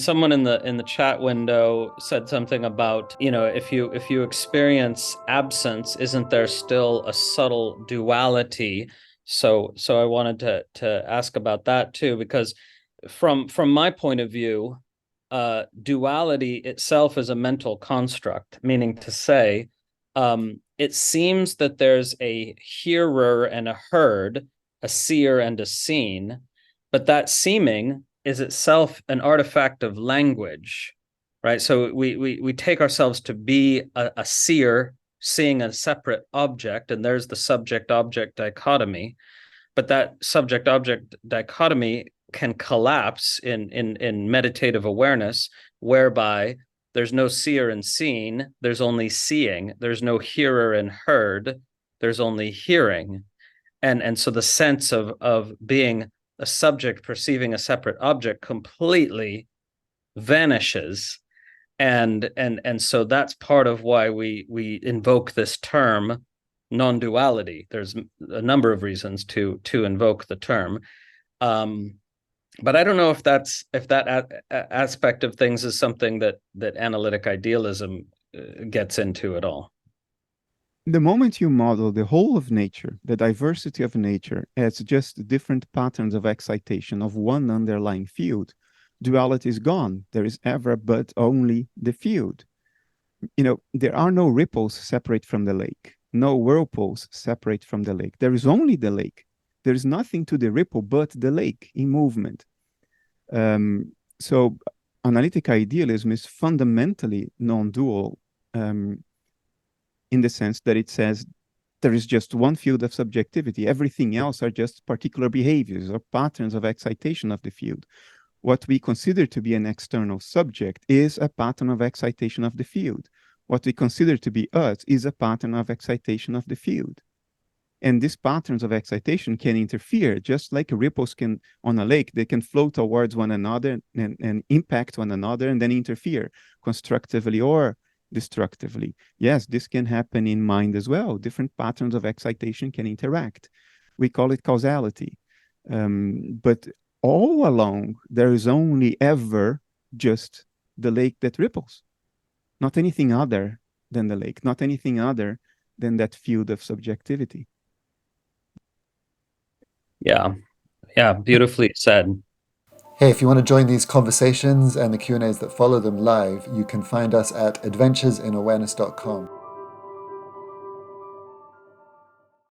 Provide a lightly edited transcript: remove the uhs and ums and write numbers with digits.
Someone in the chat window said something about, if you experience absence, isn't there still a subtle duality? So I wanted to ask about that too, because from my point of view, duality itself is a mental construct, meaning to say, it seems that there's a hearer and a heard, a seer and a seen, but that seeming is itself an artifact of language, right? So we take ourselves to be a seer seeing a separate object, and there's the subject object dichotomy. But that subject object dichotomy can collapse in meditative awareness, whereby there's no seer and seen, there's only seeing, there's no hearer and heard, there's only hearing. And so the sense of being a subject perceiving a separate object completely vanishes. And so that's part of why we invoke this term non-duality. There's a number of reasons to invoke the term. But I don't know if that aspect of things is something that analytic idealism gets into at all. The moment you model the whole of nature, the diversity of nature, as just different patterns of excitation of one underlying field, duality is gone. There is ever but only the field. There are no ripples separate from the lake, no whirlpools separate from the lake. There is only the lake. There is nothing to the ripple but the lake in movement. So analytic idealism is fundamentally non-dual, in the sense that it says there is just one field of subjectivity. Everything else are just particular behaviors or patterns of excitation of the field. What we consider to be an external subject is a pattern of excitation of the field. What we consider to be us is a pattern of excitation of the field. And these patterns of excitation can interfere, just like ripples can on a lake. They can flow towards one another and impact one another and then interfere constructively or destructively. Yes, this can happen in mind as well. Different patterns of excitation can interact. We call it causality. But all along, there is only ever just the lake that ripples, not anything other than the lake, not anything other than that field of subjectivity. Yeah, yeah, beautifully said. Hey, if you want to join these conversations and the Q&As that follow them live, you can find us at adventuresinawareness.com.